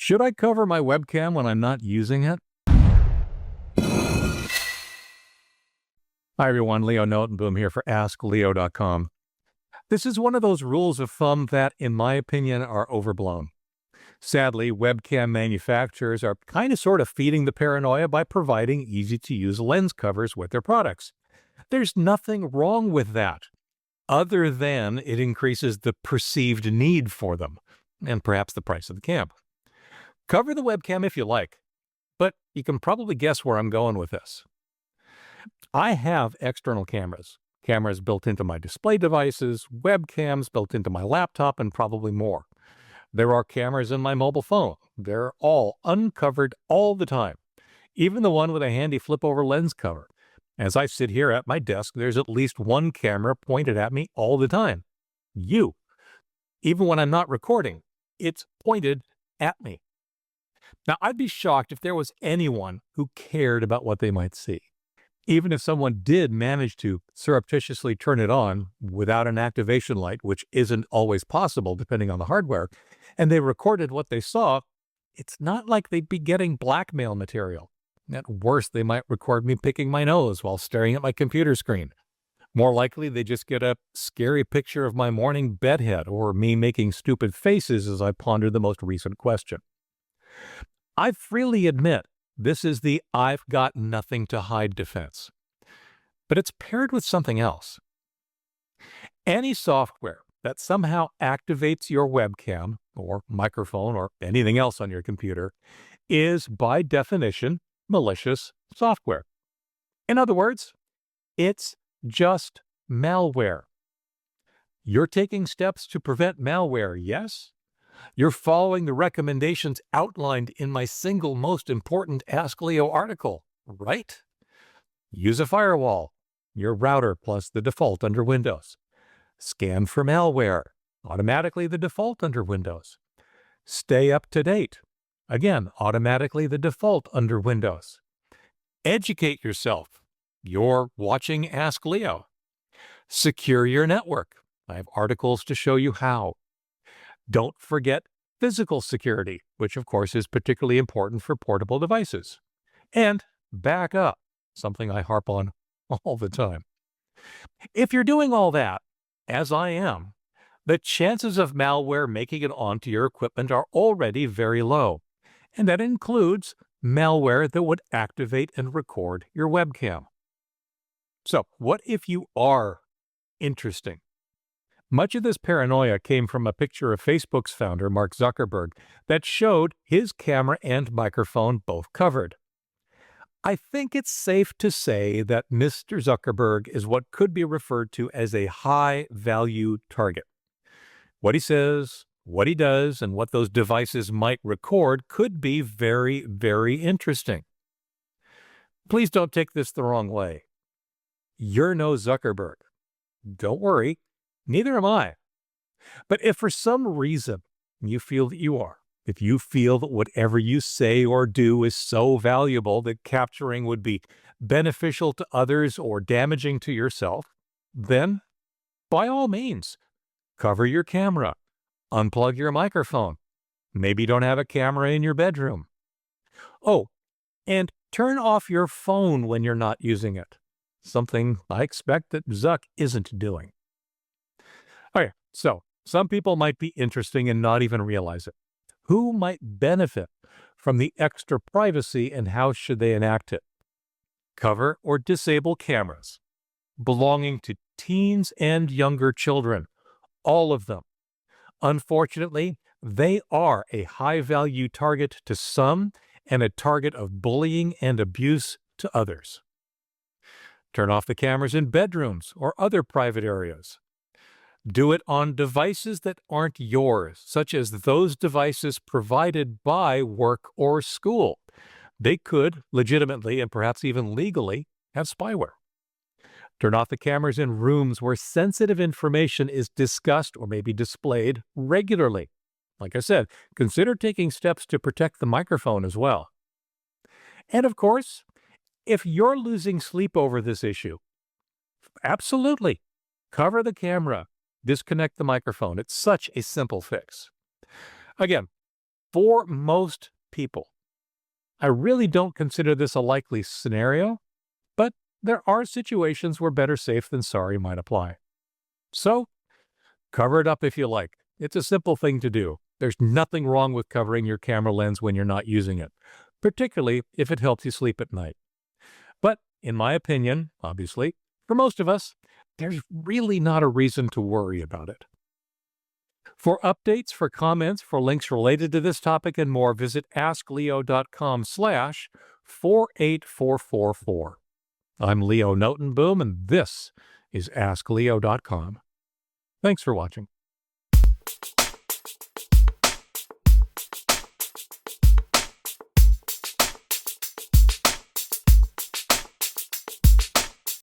Should I cover my webcam when I'm not using it? Hi everyone, Leo Notenboom here for askleo.com. This is one of those rules of thumb that, in my opinion, are overblown. Sadly, webcam manufacturers are sort of feeding the paranoia by providing easy-to-use lens covers with their products. There's nothing wrong with that, other than it increases the perceived need for them, and perhaps the price of the cam. Cover the webcam if you like, but you can probably guess where I'm going with this. I have external cameras built into my display devices, webcams built into my laptop, and probably more. There are cameras in my mobile phone. They're all uncovered all the time, even the one with a handy flip-over lens cover. As I sit here at my desk, there's at least one camera pointed at me all the time. You. Even when I'm not recording, it's pointed at me. Now, I'd be shocked if there was anyone who cared about what they might see. Even if someone did manage to surreptitiously turn it on without an activation light, which isn't always possible depending on the hardware, and they recorded what they saw, it's not like they'd be getting blackmail material. At worst, they might record me picking my nose while staring at my computer screen. More likely, they just get a scary picture of my morning bedhead or me making stupid faces as I ponder the most recent question. I freely admit this is the I've got nothing to hide defense. But it's paired with something else. Any software that somehow activates your webcam or microphone or anything else on your computer is, by definition, malicious software. In other words, it's just malware. You're taking steps to prevent malware, yes? You're following the recommendations outlined in my single most important Ask Leo article, right? Use a firewall, your router plus the default under Windows. Scan for malware, automatically the default under Windows. Stay up to date, again, automatically the default under Windows. Educate yourself. You're watching Ask Leo. Secure your network. I have articles to show you how. Don't forget physical security, which of course is particularly important for portable devices. And back up, something I harp on all the time. If you're doing all that, as I am, the chances of malware making it onto your equipment are already very low. And that includes malware that would activate and record your webcam. So, what if you are interesting? Much of this paranoia came from a picture of Facebook's founder, Mark Zuckerberg, that showed his camera and microphone both covered. I think it's safe to say that Mr. Zuckerberg is what could be referred to as a high-value target. What he says, what he does, and what those devices might record could be very, very interesting. Please don't take this the wrong way. You're no Zuckerberg. Don't worry. Neither am I. But if for some reason you feel that you are, if you feel that whatever you say or do is so valuable that capturing would be beneficial to others or damaging to yourself, then by all means, cover your camera, unplug your microphone. Maybe you don't have a camera in your bedroom. Oh, and turn off your phone when you're not using it. Something I expect that Zuck isn't doing. Okay, so some people might be interesting and not even realize it. Who might benefit from the extra privacy and how should they enact it? Cover or disable cameras belonging to teens and younger children, all of them. Unfortunately, they are a high-value target to some and a target of bullying and abuse to others. Turn off the cameras in bedrooms or other private areas. Do it on devices that aren't yours, such as those devices provided by work or school. They could legitimately and perhaps even legally have spyware. Turn off the cameras in rooms where sensitive information is discussed or maybe displayed regularly. Like I said, consider taking steps to protect the microphone as well. And of course, if you're losing sleep over this issue, absolutely, cover the camera. Disconnect the microphone. It's such a simple fix. Again, for most people. I really don't consider this a likely scenario, but there are situations where better safe than sorry might apply. So, cover it up if you like. It's a simple thing to do. There's nothing wrong with covering your camera lens when you're not using it, particularly if it helps you sleep at night. But in my opinion, obviously, for most of us, there's really not a reason to worry about it. For updates, for comments, for links related to this topic and more, visit askleo.com/48444. I'm Leo Notenboom, and this is askleo.com. Thanks for watching.